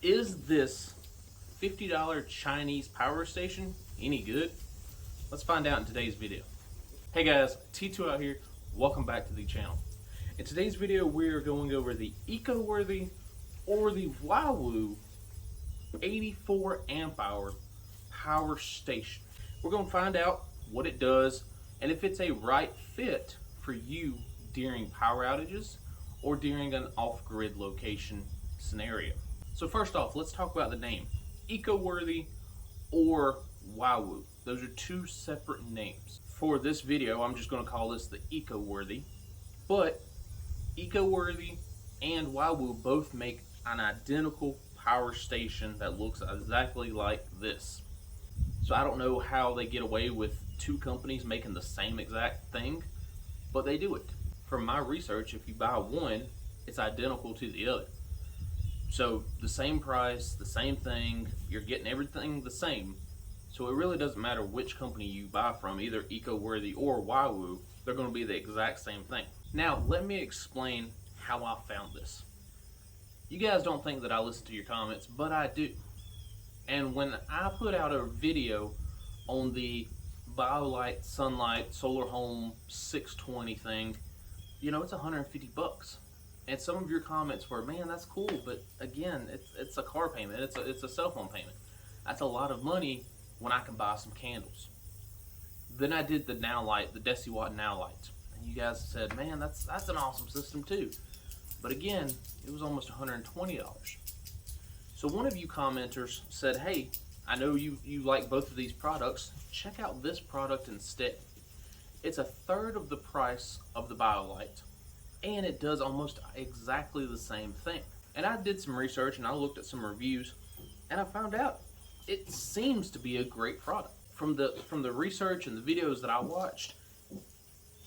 Is this $50 Chinese power station any good? Let's find out in today's video. Hey guys, T2 out here. Welcome back to the channel. In today's video, we are going over the eco-worthy or the Wahoo 84 amp hour power station. We're going to find out what it does and if it's a right fit for you during power outages or during an off-grid location scenario. So first off, let's talk about the name. Eco-worthy or Wahoo. Those are two separate names. For this video, I'm just going to call this the eco-worthy, but eco-worthy and Wahoo both make an identical power station that looks exactly like this. So I don't know how they get away with two companies making the same exact thing, but they do it. From my research, if you buy one, it's identical to the other. So the same price, the same thing, you're getting everything the same. So it really doesn't matter which company you buy from, either eco-worthy or Wahoo, they're going to be the exact same thing. Now, let me explain how I found this. You guys don't think that I listen to your comments, but I do. And when I put out a video on the BioLite Sunlight Solar Home 620 thing, you know, it's 150 bucks. And some of your comments were, man, that's cool, but again, it's a car payment, it's a cell phone payment. That's a lot of money when I can buy some candles. Then I did the NowLight, the deciwatt NowLight, and you guys said, man, that's an awesome system too. But again, it was almost $120. So one of you commenters said, hey, I know you like both of these products, check out this product instead. It's a third of the price of the BioLite, and it does almost exactly the same thing. And I did some research and I looked at some reviews and I found out it seems to be a great product. From the research and the videos that I watched,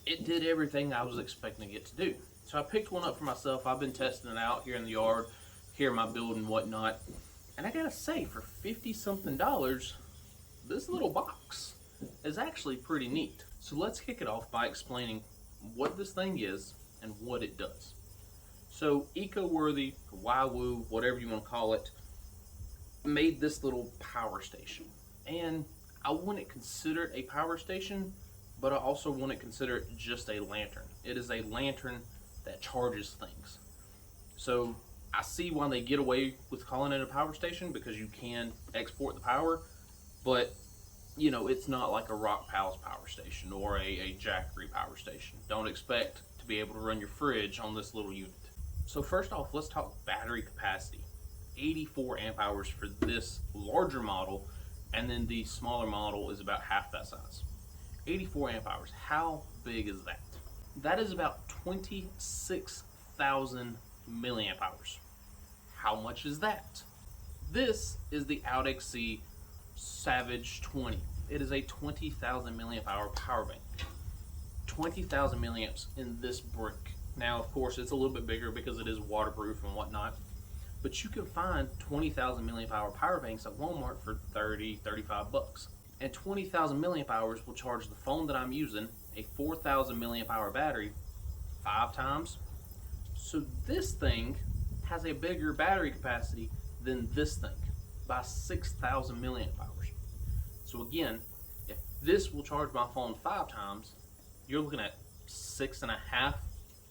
it did everything I was expecting it to do. So I picked one up for myself. I've been testing it out here in the yard, here in my building and whatnot. And I gotta say, for 50 something dollars, this little box is actually pretty neat. So let's kick it off by explaining what this thing is and what it does. So eco-worthy, Wahoo, whatever you want to call it, made this little power station. And I wouldn't consider it a power station, but I also wouldn't consider it just a lantern. It is a lantern that charges things. So I see why they get away with calling it a power station, because you can export the power, but you know, it's not like a Rock Palace power station or a Jackery power station. Don't expect to be able to run your fridge on this little unit. So first off, let's talk battery capacity. 84 amp hours for this larger model, and then the smaller model is about half that size. 84 amp hours, how big is that? That is about 26,000 milliamp hours. How much is that? This is the OutXC Savage 20. It is a 20,000 milliamp hour power bank. 20,000 milliamps in this brick. Now, of course, it's a little bit bigger because it is waterproof and whatnot, but you can find 20,000 milliamp hour power banks at Walmart for 30, 35 bucks. And 20,000 milliamp hours will charge the phone that I'm using, a 4,000 milliamp hour battery, 5 times. So this thing has a bigger battery capacity than this thing by 6,000 milliamp hours. So again, if this will charge my phone 5 times, you're looking at 6.5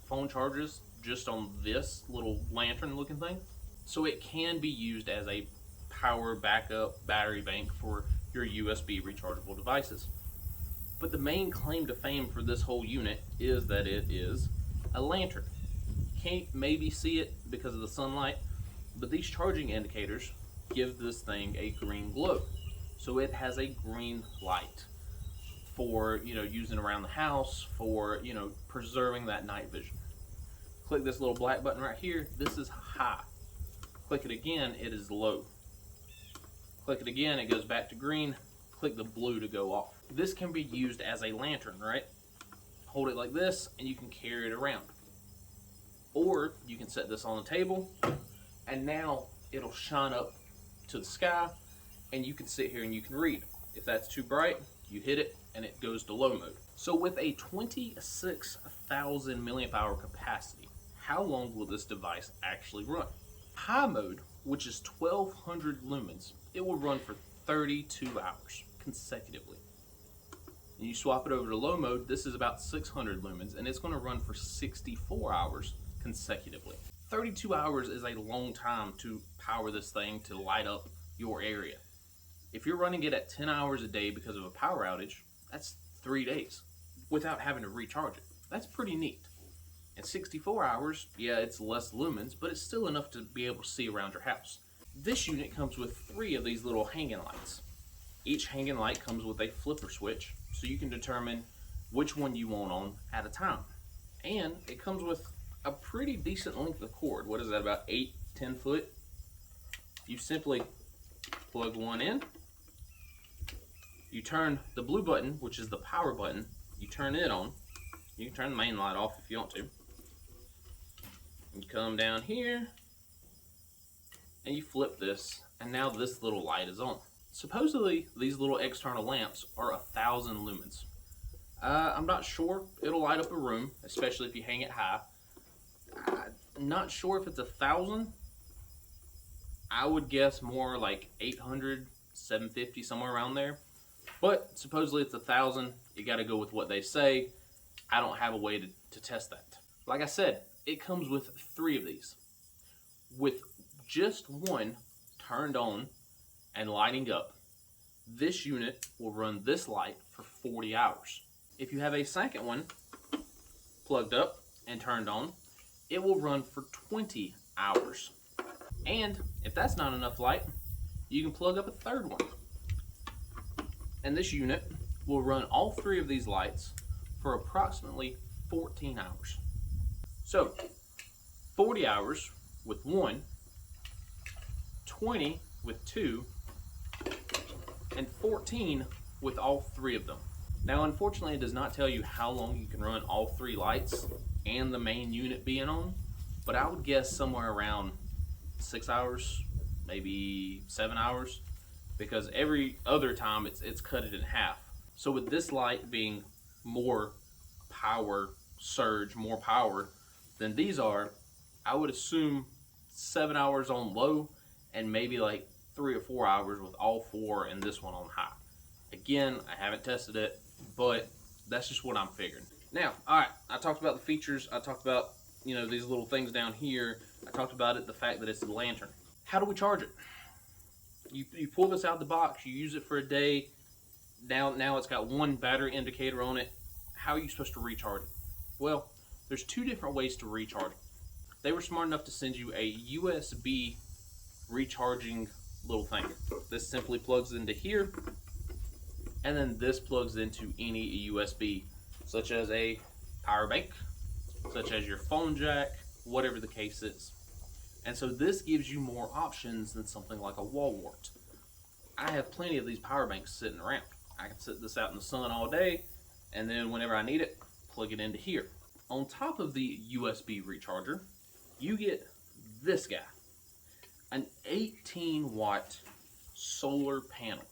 phone charges just on this little lantern looking thing. So it can be used as a power backup battery bank for your USB rechargeable devices. But the main claim to fame for this whole unit is that it is a lantern. You can't maybe see it because of the sunlight, but these charging indicators give this thing a green glow. So it has a green light for, you know, using around the house, for, you know, preserving that night vision. Click this little black button right here. This is high. Click it again, it is low. Click it again, it goes back to green. Click the blue to go off. This can be used as a lantern, right? Hold it like this and you can carry it around. Or you can set this on the table and now it'll shine up to the sky and you can sit here and you can read. If that's too bright, you hit it and it goes to low mode. So with a 26,000 milliamp hour capacity, how long will this device actually run? High mode which is 1200 lumens, it will run for 32 hours consecutively. And you swap it over to low mode, this is about 600 lumens, and it's going to run for 64 hours consecutively. 32 hours is a long time to power this thing to light up your area. If you're running it at 10 hours a day because of a power outage, that's 3 days without having to recharge it. That's pretty neat. At 64 hours, yeah, it's less lumens, but it's still enough to be able to see around your house. This unit comes with 3 of these little hanging lights. Each hanging light comes with a flipper switch, so you can determine which one you want on at a time. And it comes with a pretty decent length of cord. What is that, about 8-10 foot? You simply plug one in, you turn the blue button, which is the power button, you turn it on. You can turn the main light off if you want to. You come down here and you flip this, and now this little light is on. Supposedly these little external lamps are 1000 lumens. I'm not sure it'll light up a room, especially if you hang it high. I'm not sure if it's 1000. I would guess more like 800, 750, somewhere around there. But supposedly it's 1000. You got to go with what they say. I don't have a way to test that. Like I said, it comes with 3 of these. With just one turned on and lighting up, this unit will run this light for 40 hours. If you have a second one plugged up and turned on, it will run for 20 hours. And if that's not enough light, you can plug up a third one. And this unit will run all 3 of these lights for approximately 14 hours. So 40 hours with one, 20 with 2, and 14 with all 3 of them. Now unfortunately it does not tell you how long you can run all 3 lights and the main unit being on, but I would guess somewhere around 6 hours, maybe 7 hours, because every other time it's cut it in half. So with this light being more power surge, more power than these are, I would assume 7 hours on low and maybe like 3 or 4 hours with all 4 and this one on high. Again, I haven't tested it, but that's just what I'm figuring. Now, all right, I talked about the features. I talked about, you know, these little things down here. I talked about it, the fact that it's a lantern. How do we charge it? You pull this out of the box, you use it for a day. Now it's got one battery indicator on it. How are you supposed to recharge it? Well, there's 2 different ways to recharge it. They were smart enough to send you a USB recharging little thing. This simply plugs into here, and then this plugs into any USB, such as a power bank, such as your phone jack, whatever the case is. And so this gives you more options than something like a wall wart. I have plenty of these power banks sitting around. I can sit this out in the sun all day, and then whenever I need it, plug it into here. On top of the USB recharger, you get this guy, an 18-watt solar panel.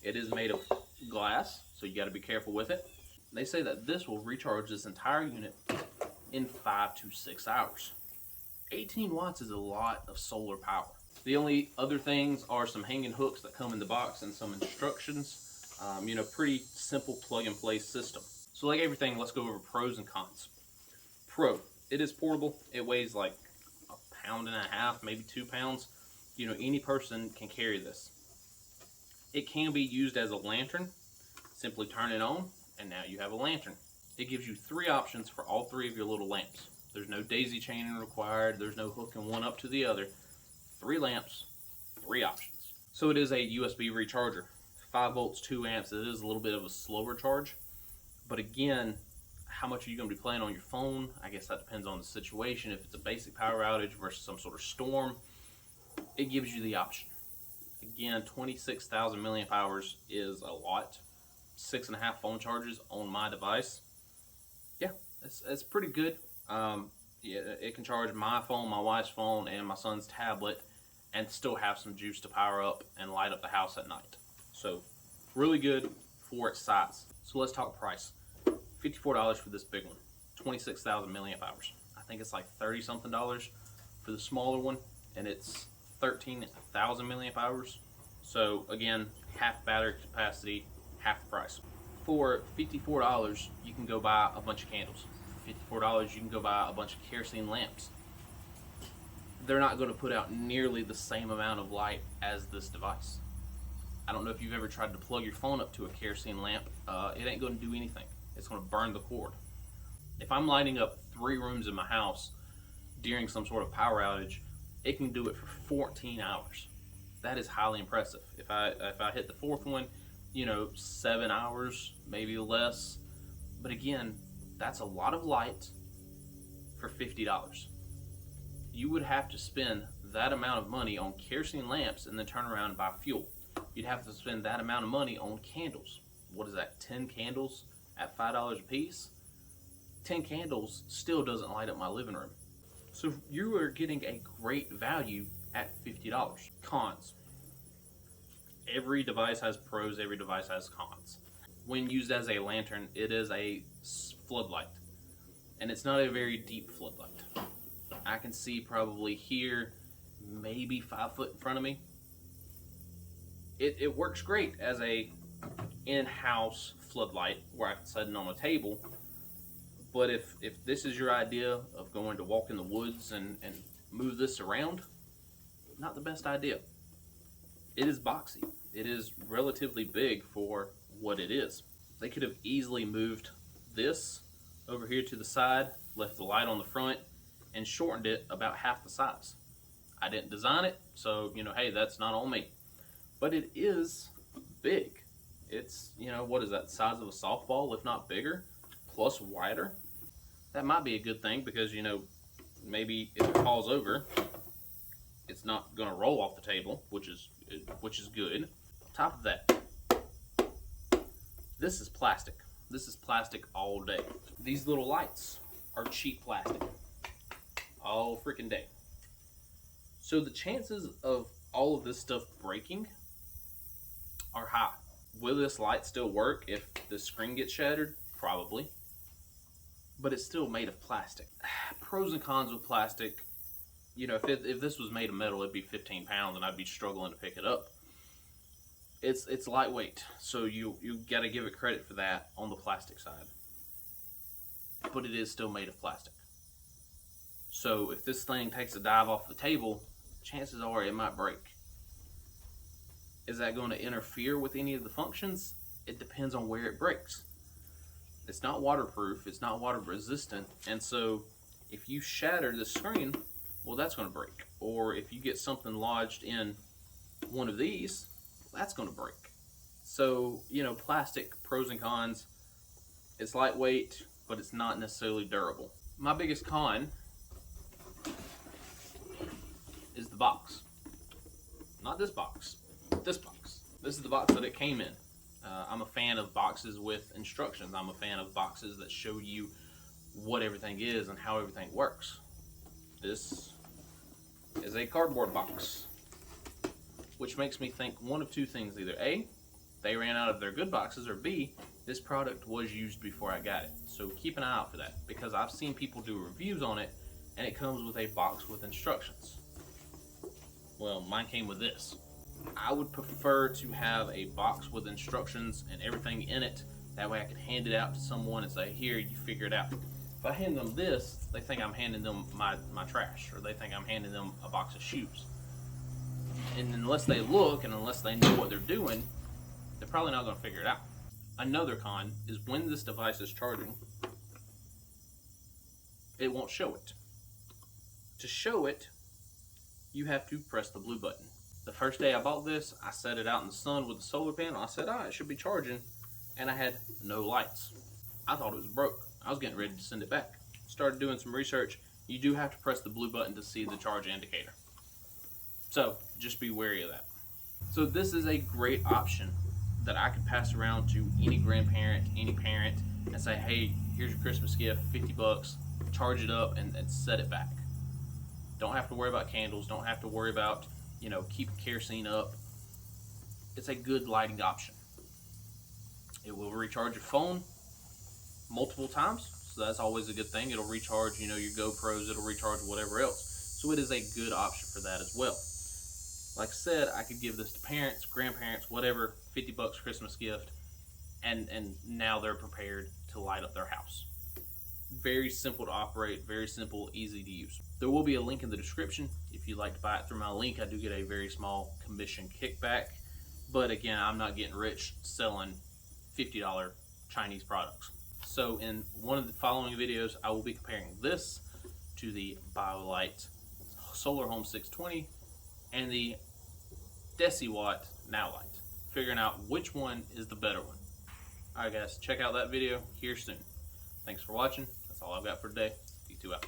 It is made of glass, so you got to be careful with it. They say that this will recharge this entire unit in 5 to 6 hours. 18 watts is a lot of solar power. The only other things are some hanging hooks that come in the box and some instructions. You know, pretty simple plug and play system. So like everything, let's go over pros and cons. Pro, it is portable. It weighs like 1.5 pounds, maybe 2 pounds. You know, any person can carry this. It can be used as a lantern. Simply turn it on, and now you have a lantern. It gives you 3 options for all 3 of your little lamps. There's no daisy chaining required. There's no hooking one up to the other. 3 lamps, 3 options. So it is a USB recharger. 5 volts, 2 amps. It is a little bit of a slower charge. But again, how much are you going to be playing on your phone? I guess that depends on the situation. If it's a basic power outage versus some sort of storm, it gives you the option. Again, 26,000 milliamp hours is a lot. 6.5 phone charges on my device. Yeah, it's pretty good. Yeah, it can charge my phone, my wife's phone, and my son's tablet, and still have some juice to power up and light up the house at night. So, really good for its size. So let's talk price. $54 for this big one. 26,000 milliamp hours. I think it's like $30 something for the smaller one, and it's 13,000 milliamp hours. So again, half battery capacity, half the price. For $54, you can go buy a bunch of candles. For $54, you can go buy a bunch of kerosene lamps. They're not going to put out nearly the same amount of light as this device. I don't know if you've ever tried to plug your phone up to a kerosene lamp. It ain't going to do anything. It's going to burn the cord. If I'm lighting up 3 rooms in my house during some sort of power outage, it can do it for 14 hours. That is highly impressive. If I hit the 4th one, 7 hours, maybe less. But again, that's a lot of light for $50. You would have to spend that amount of money on kerosene lamps and then turn around and buy fuel. You'd have to spend that amount of money on candles. What is that, 10 candles at $5 a piece? 10 candles still doesn't light up my living room. So you are getting a great value at $50. Cons. Every device has pros, every device has cons. When used as a lantern, it is a floodlight. And it's not a very deep floodlight. I can see probably here, maybe 5 foot in front of me. It works great as a in-house floodlight where I can set it on a table. But if this is your idea of going to walk in the woods and move this around, not the best idea. It is boxy. It is relatively big for what it is. They could have easily moved this over here to the side, left the light on the front, and shortened it about half the size. I didn't design it, so hey, that's not on me. But it is big. It's, what is that, the size of a softball, if not bigger, plus wider. That might be a good thing because, maybe if it falls over, it's not going to roll off the table, which is good. On top of that, this is plastic. This is plastic all day. These little lights are cheap plastic all freaking day. So the chances of all of this stuff breaking are high. Will this light still work if the screen gets shattered? Probably. But it's still made of plastic. Pros and cons with plastic. If this was made of metal, it'd be 15 pounds and I'd be struggling to pick it up. It's lightweight, so you got to give it credit for that on the plastic side. But it is still made of plastic. So if this thing takes a dive off the table, chances are it might break. Is that going to interfere with any of the functions? It depends on where it breaks. It's not waterproof, it's not water resistant, and so if you shatter the screen, well, that's going to break. Or if you get something lodged in one of these, that's going to break. So, plastic, pros and cons. It's lightweight, but it's not necessarily durable. My biggest con is the box. Not this box, this box. This is the box that it came in. I'm a fan of boxes with instructions. I'm a fan of boxes that show you what everything is and how everything works. This is a cardboard box, which makes me think one of two things. Either A, they ran out of their good boxes, or B, this product was used before I got it. So keep an eye out for that, because I've seen people do reviews on it and it comes with a box with instructions. Well, mine came with this. I would prefer to have a box with instructions and everything in it. That way I could hand it out to someone and say, here, you figure it out. If I hand them this, they think I'm handing them my trash, or they think I'm handing them a box of shoes. And unless they look and unless they know what they're doing, they're probably not going to figure it out. Another con is when this device is charging, it won't show it. To show it, you have to press the blue button. The first day I bought this, I set it out in the sun with the solar panel. I said, it should be charging, and I had no lights. I thought it was broke. I was getting ready to send it back. Started doing some research. You do have to press the blue button to see the charge indicator. So just be wary of that. So this is a great option that I could pass around to any grandparent, any parent, and say, hey, here's your Christmas gift, 50 bucks, charge it up and set it back. Don't have to worry about candles, don't have to worry about, keeping kerosene up. It's a good lighting option. It will recharge your phone multiple times, so that's always a good thing. It'll recharge, your GoPros, it'll recharge whatever else. So it is a good option for that as well. Like I said, I could give this to parents, grandparents, whatever, 50 bucks Christmas gift, and now they're prepared to light up their house. Very simple to operate, very simple, easy to use. There will be a link in the description. If you'd like to buy it through my link, I do get a very small commission kickback. But again, I'm not getting rich selling $50 Chinese products. So in one of the following videos, I will be comparing this to the BioLite Solar Home 620 and the Deciwatt NowLight, figuring out which one is the better one. Alright guys, check out that video here soon. Thanks for watching. That's all I've got for today. T2 out.